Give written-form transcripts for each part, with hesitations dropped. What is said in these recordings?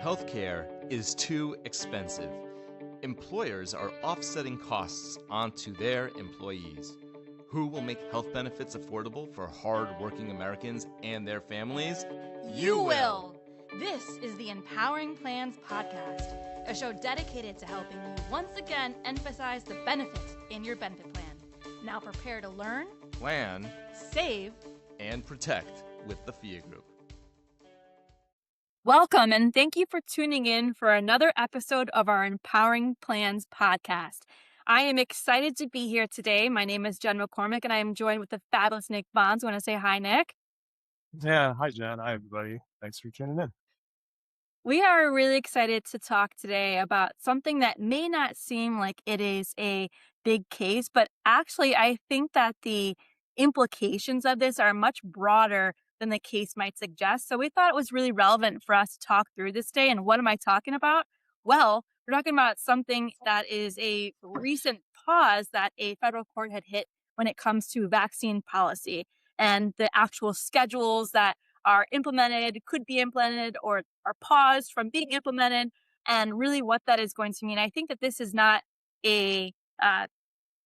Healthcare is too expensive. Employers are offsetting costs onto their employees. Who will make health benefits affordable for hard-working Americans and their families? You will! This is the Empowering Plans Podcast, a show dedicated to helping you once again emphasize the benefits in your benefit plan. Now prepare to learn, Plan, save, and protect with the FIA Group. Welcome, and thank you for tuning in for another episode of our Empowering Plans podcast. I am excited to be here today. My name is Jen McCormick, and I am joined with the fabulous Nick Bonds. Want to say hi, Nick? Yeah, hi, Jen. Hi, everybody. Thanks for tuning in. We are really excited to talk today about something that may not seem like it is a big case, but actually I think that the implications of this are much broader than the case might suggest. So we thought it was really relevant for us to talk through this day. And what am I talking about? Well, we're talking about something that is a recent pause that a federal court had hit when it comes to vaccine policy and the actual schedules that are implemented, could be implemented, or are paused from being implemented, and really what that is going to mean. I think that this is not a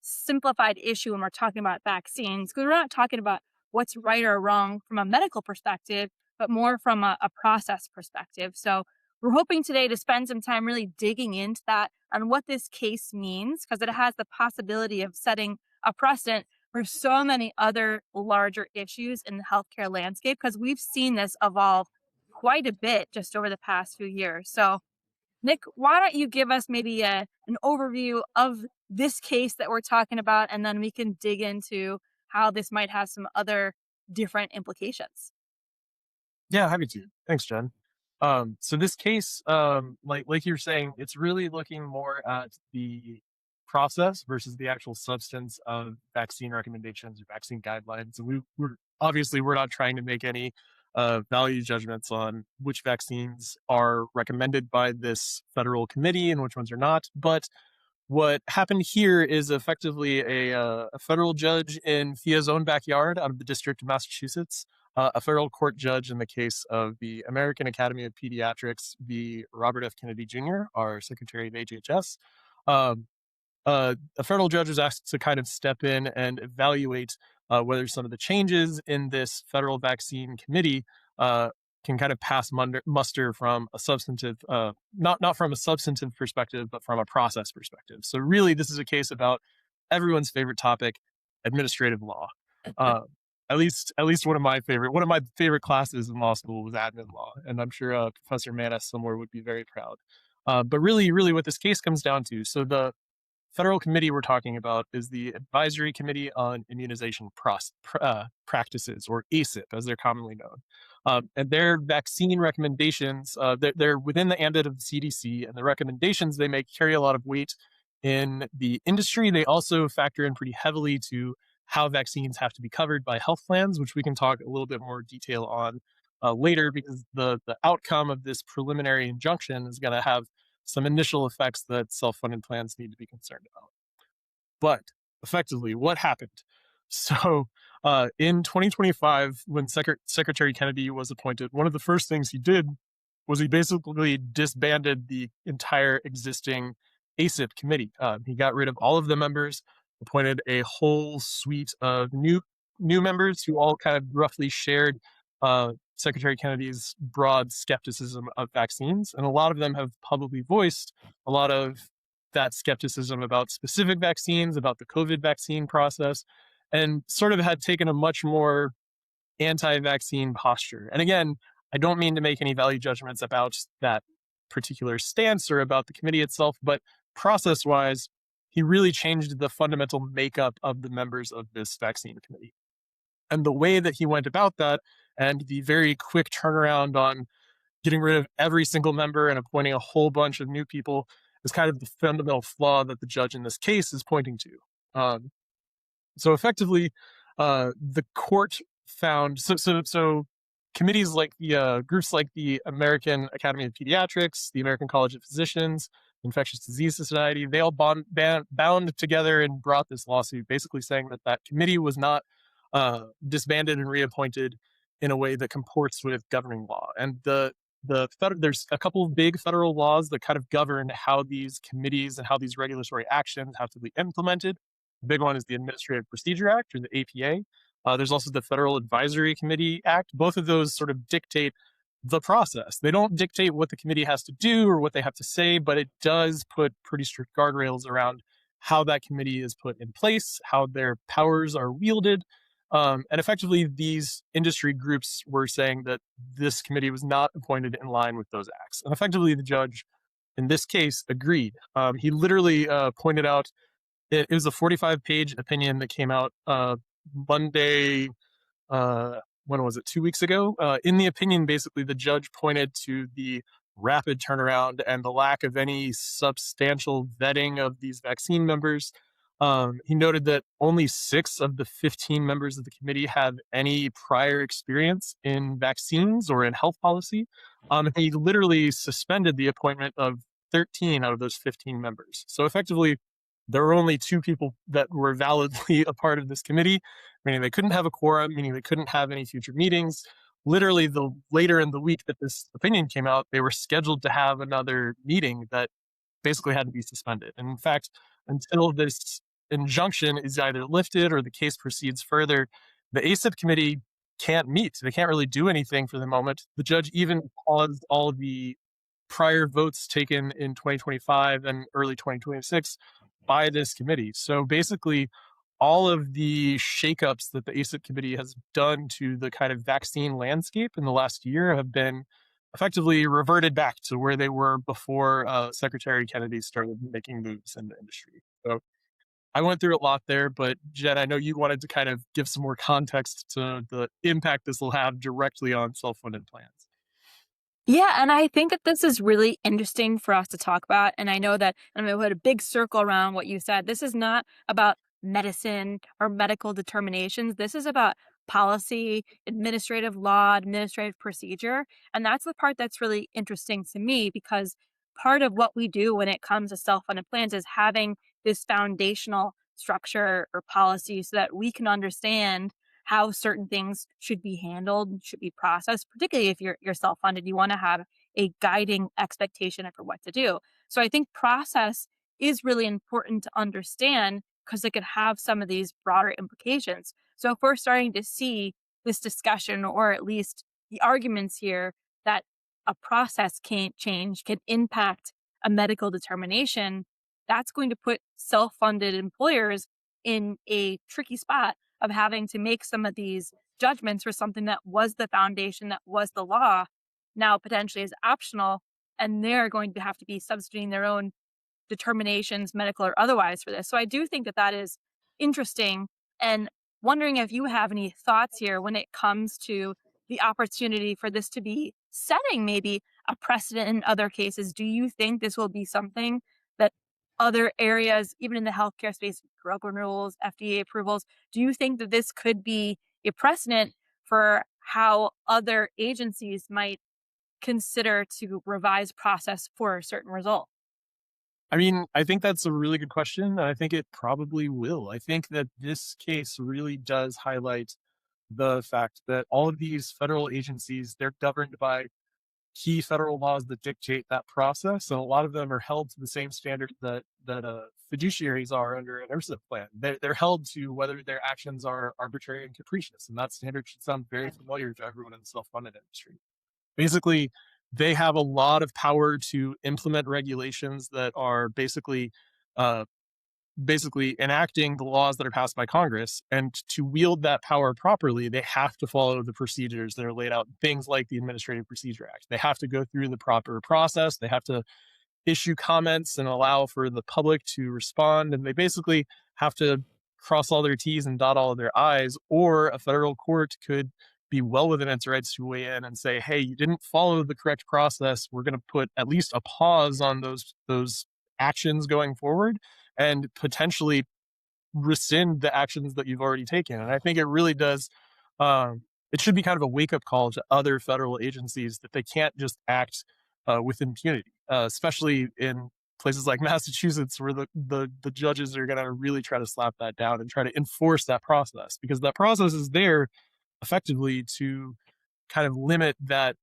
simplified issue when we're talking about vaccines, because we're not talking about what's right or wrong from a medical perspective, but more from a process perspective. So we're hoping today to spend some time really digging into that and what this case means, because it has the possibility of setting a precedent for so many other larger issues in the healthcare landscape, because we've seen this evolve quite a bit just over the past few years. So Nick, why don't you give us maybe an overview of this case that we're talking about, and then we can dig into how this might have some other different implications. Yeah, happy to. Thanks, Jen. So this case, like you were saying, it's really looking more at the process versus the actual substance of vaccine recommendations or vaccine guidelines. And we're not trying to make any value judgments on which vaccines are recommended by this federal committee and which ones are not. But what happened here is effectively a federal judge in FIA's own backyard out of the District of Massachusetts, a federal court judge in the case of the American Academy of Pediatrics v. Robert F. Kennedy Jr., our Secretary of HHS. A federal judge was asked to kind of step in and evaluate whether some of the changes in this federal vaccine committee can kind of pass muster from a substantive, not from a substantive perspective, but from a process perspective. So really, this is a case about everyone's favorite topic, administrative law. At least one of my favorite classes in law school was admin law, and I'm sure Professor Manis somewhere would be very proud. But really, what this case comes down to, so the federal committee we're talking about is the Advisory Committee on Immunization Practices, or ACIP, as they're commonly known. And their vaccine recommendations, they're within the ambit of the CDC, and the recommendations they make carry a lot of weight in the industry. They also factor in pretty heavily to how vaccines have to be covered by health plans, which we can talk a little bit more detail on later, because the outcome of this preliminary injunction is going to have some initial effects that self-funded plans need to be concerned about. But effectively, what happened? So in 2025, when Secretary Kennedy was appointed, one of the first things he did was he basically disbanded the entire existing ACIP committee. He got rid of all of the members, appointed a whole suite of new members who all kind of roughly shared Secretary Kennedy's broad skepticism of vaccines. And a lot of them have publicly voiced a lot of that skepticism about specific vaccines, about the COVID vaccine process, and sort of had taken a much more anti-vaccine posture. And again, I don't mean to make any value judgments about that particular stance or about the committee itself, but process-wise, he really changed the fundamental makeup of the members of this vaccine committee. And the way that he went about that, and the very quick turnaround on getting rid of every single member and appointing a whole bunch of new people, is kind of the fundamental flaw that the judge in this case is pointing to. So effectively, the court found, so committees like the groups like the American Academy of Pediatrics, the American College of Physicians, Infectious Disease Society, they all bound together and brought this lawsuit, basically saying that committee was not disbanded and reappointed in a way that comports with governing law. And the there's a couple of big federal laws that kind of govern how these committees and how these regulatory actions have to be implemented. The big one is the Administrative Procedure Act, or the APA. There's also the Federal Advisory Committee Act. Both of those sort of dictate the process. They don't dictate what the committee has to do or what they have to say, but it does put pretty strict guardrails around how that committee is put in place, how their powers are wielded. And effectively, these industry groups were saying that this committee was not appointed in line with those acts. And effectively, the judge in this case agreed. He literally pointed out it was a 45-page opinion that came out Monday, when was it, 2 weeks ago? In the opinion, basically, the judge pointed to the rapid turnaround and the lack of any substantial vetting of these vaccine members. He noted that only 6 of the 15 members of the committee have any prior experience in vaccines or in health policy. He literally suspended the appointment of 13 out of those 15 members. So effectively, there were only 2 people that were validly a part of this committee, meaning they couldn't have a quorum, meaning they couldn't have any future meetings. Literally, the later in the week that this opinion came out, they were scheduled to have another meeting that basically had to be suspended. And in fact, until this injunction is either lifted or the case proceeds further, the ACIP committee can't meet. They can't really do anything for the moment. The judge even paused all the prior votes taken in 2025 and early 2026 by this committee. So basically, all of the shakeups that the ACIP committee has done to the kind of vaccine landscape in the last year have been effectively reverted back to where they were before Secretary Kennedy started making moves in the industry. So I went through a lot there, but Jen, I know you wanted to kind of give some more context to the impact this will have directly on self-funded plans. Yeah, and I think that this is really interesting for us to talk about. And I know that I'm going to put a big circle around what you said. This is not about medicine or medical determinations. This is about policy, administrative law, administrative procedure. And that's the part that's really interesting to me, because part of what we do when it comes to self-funded plans is having this foundational structure or policy so that we can understand how certain things should be handled, should be processed. Particularly if you're self-funded, you want to have a guiding expectation for what to do. So I think process is really important to understand, because it could have some of these broader implications. So if we're starting to see this discussion, or at least the arguments here, that a process can change, can impact a medical determination, that's going to put self-funded employers in a tricky spot of having to make some of these judgments for something that was the foundation, that was the law, now potentially is optional, and they're going to have to be substituting their own determinations, medical or otherwise, for this. So I do think that that is interesting, and wondering if you have any thoughts here when it comes to the opportunity for this to be setting maybe a precedent in other cases. Do you think this will be something that other areas, even in the healthcare space, drug renewals, FDA approvals, do you think that this could be a precedent for how other agencies might consider to revise process for a certain result? I mean, I think that's a really good question, and I think it probably will. I think that this case really does highlight the fact that all of these federal agencies, they're governed by key federal laws that dictate that process, and a lot of them are held to the same standard that fiduciaries are under an ACIP plan. They're held to whether their actions are arbitrary and capricious, and that standard should sound very familiar to everyone in the self-funded industry. Basically, they have a lot of power to implement regulations that are basically enacting the laws that are passed by Congress. And to wield that power properly, they have to follow the procedures that are laid out, things like the Administrative Procedure Act. They have to go through the proper process. They have to issue comments and allow for the public to respond. And they basically have to cross all their T's and dot all of their I's, or a federal court could be well within its rights to weigh in and say, hey, you didn't follow the correct process. We're going to put at least a pause on those actions going forward, and potentially rescind the actions that you've already taken. And I think it really does, it should be kind of a wake-up call to other federal agencies that they can't just act with impunity, especially in places like Massachusetts, where the judges are going to really try to slap that down and try to enforce that process, because that process is there effectively to kind of limit that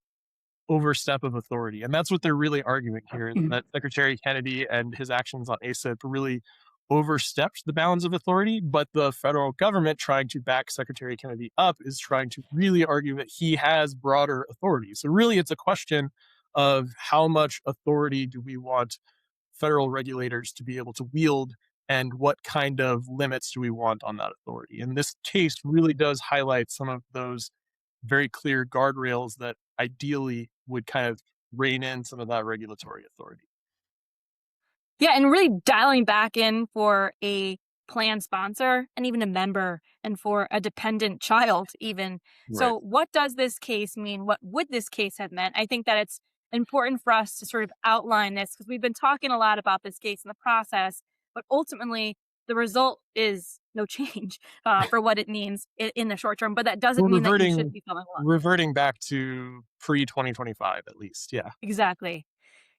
overstep of authority. And that's what they're really arguing here, is that Secretary Kennedy and his actions on ACIP really overstepped the bounds of authority, but the federal government trying to back Secretary Kennedy up is trying to really argue that he has broader authority. So really it's a question of how much authority do we want federal regulators to be able to wield, and what kind of limits do we want on that authority. And this case really does highlight some of those very clear guardrails that ideally would kind of rein in some of that regulatory authority. Yeah, and really dialing back in for a plan sponsor and even a member, and for a dependent child even. Right. So what does this case mean? What would this case have meant? I think that it's important for us to sort of outline this, because we've been talking a lot about this case in the process, but ultimately the result is no change for what it means in the short term. But that doesn't mean that you should be following along. Reverting back to pre-2025 at least, yeah. Exactly.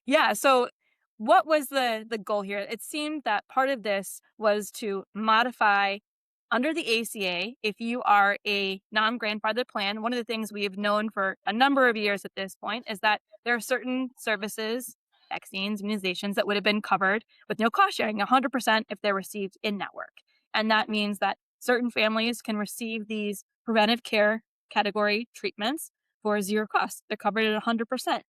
Yeah, so what was the goal here? It seemed that part of this was to modify under the ACA, if you are a non-grandfathered plan. One of the things we have known for a number of years at this point is that there are certain services, vaccines, immunizations that would have been covered with no cost sharing, 100% if they're received in-network. And that means that certain families can receive these preventive care category treatments for zero cost. They're covered at 100%.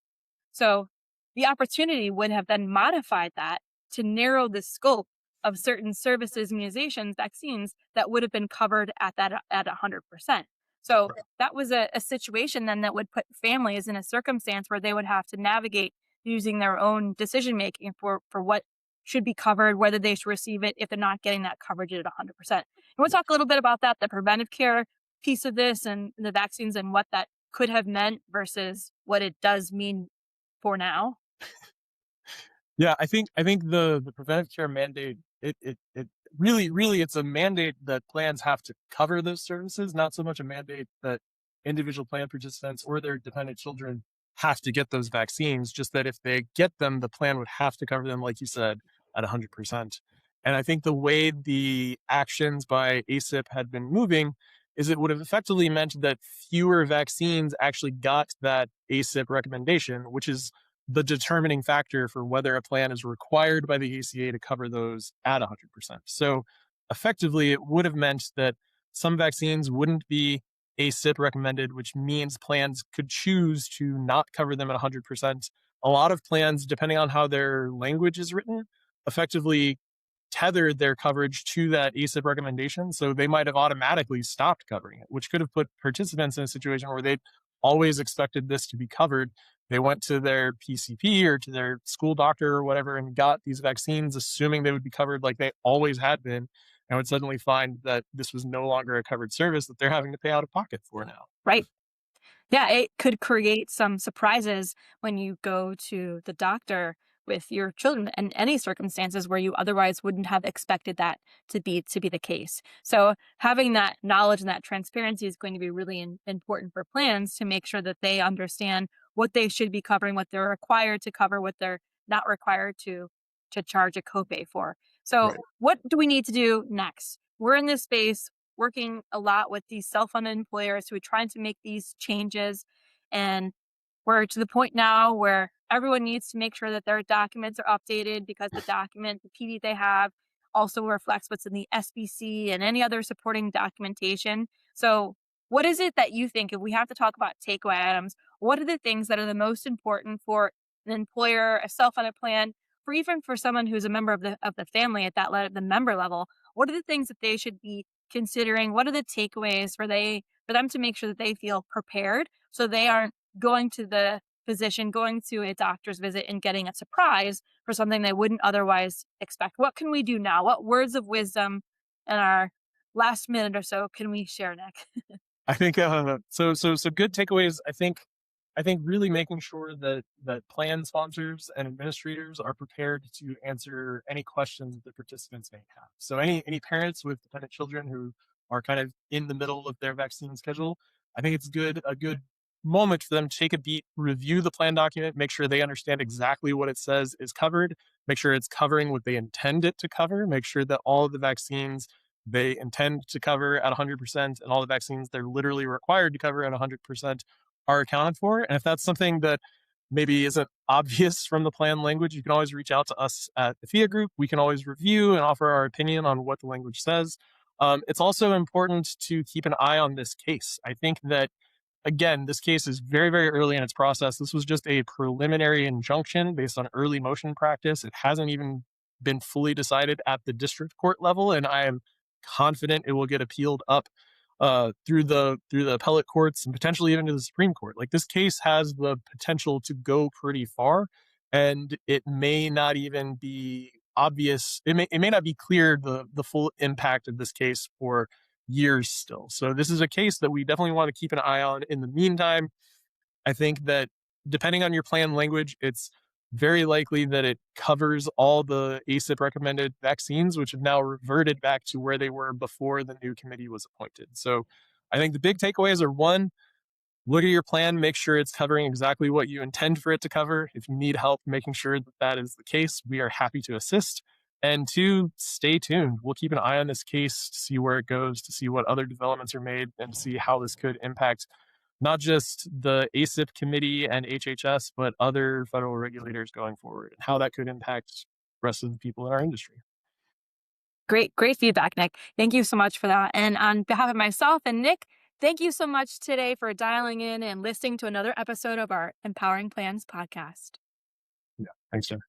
So the opportunity would have then modified that to narrow the scope of certain services, immunizations, vaccines that would have been covered at 100%. So that was a situation then that would put families in a circumstance where they would have to navigate using their own decision making for what should be covered, whether they should receive it if they're not getting that coverage at 100%. And we'll talk a little bit about that, the preventive care piece of this and the vaccines and what that could have meant versus what it does mean for now. Yeah, I think the preventive care mandate, it really it's a mandate that plans have to cover those services, not so much a mandate that individual plan participants or their dependent children have to get those vaccines, just that if they get them, the plan would have to cover them, like you said, at 100%. And I think the way the actions by ACIP had been moving is it would have effectively meant that fewer vaccines actually got that ACIP recommendation, which is the determining factor for whether a plan is required by the ACA to cover those at 100%. So effectively, it would have meant that some vaccines wouldn't be ACIP recommended, which means plans could choose to not cover them at 100%. A lot of plans, depending on how their language is written, effectively tethered their coverage to that ACIP recommendation. So they might have automatically stopped covering it, which could have put participants in a situation where they'd always expected this to be covered. They went to their PCP or to their school doctor or whatever and got these vaccines, assuming they would be covered like they always had been, and would suddenly find that this was no longer a covered service that they're having to pay out of pocket for now. Right. Yeah, it could create some surprises when you go to the doctor with your children and any circumstances where you otherwise wouldn't have expected that to be the case. So having that knowledge and that transparency is going to be really important for plans to make sure that they understand what they should be covering, what they're required to cover, what they're not required to charge a copay for. So What do we need to do next? We're in this space working a lot with these self-funded employers who are trying to make these changes. And we're to the point now where everyone needs to make sure that their documents are updated, because the document, the PD they have, also reflects what's in the SBC and any other supporting documentation. So what is it that you think, if we have to talk about takeaway items, what are the things that are the most important for an employer, a self-funded plan, for even for someone who's a member of the family at the member level? What are the things that they should be considering? What are the takeaways for them to make sure that they feel prepared, so they aren't going to the physician, going to a doctor's visit and getting a surprise for something they wouldn't otherwise expect? What can we do now? What words of wisdom in our last minute or so can we share, Nick? I think so good takeaways. I think really making sure that plan sponsors and administrators are prepared to answer any questions that the participants may have. So any parents with dependent children who are kind of in the middle of their vaccine schedule, I think it's a good moment for them to take a beat, review the plan document, make sure they understand exactly what it says is covered, make sure it's covering what they intend it to cover, make sure that all of the vaccines they intend to cover at 100% and all the vaccines they're literally required to cover at 100% are accounted for. And if that's something that maybe isn't obvious from the plan language, you can always reach out to us at the FIA group. We can always review and offer our opinion on what the language says. It's also important to keep an eye on this case. I think that, again, this case is very, very early in its process. This was just a preliminary injunction based on early motion practice. It hasn't even been fully decided at the district court level, and I am confident it will get appealed up through the appellate courts and potentially even to the Supreme Court. Like, this case has the potential to go pretty far, and it may not even be obvious. It may not be clear the full impact of this case for years still. So this is a case that we definitely want to keep an eye on. In the meantime, I think that depending on your plan language, it's very likely that it covers all the ACIP recommended vaccines, which have now reverted back to where they were before the new committee was appointed. So I think the big takeaways are: one, look at your plan, make sure it's covering exactly what you intend for it to cover. If you need help making sure that that is the case, we are happy to assist. And two, stay tuned. We'll keep an eye on this case to see where it goes, to see what other developments are made, and to see how this could impact not just the ACIP committee and HHS, but other federal regulators going forward, and how that could impact the rest of the people in our industry. Great feedback, Nick. Thank you so much for that. And on behalf of myself and Nick, thank you so much today for dialing in and listening to another episode of our Empowering Plans podcast. Yeah, thanks, Jen.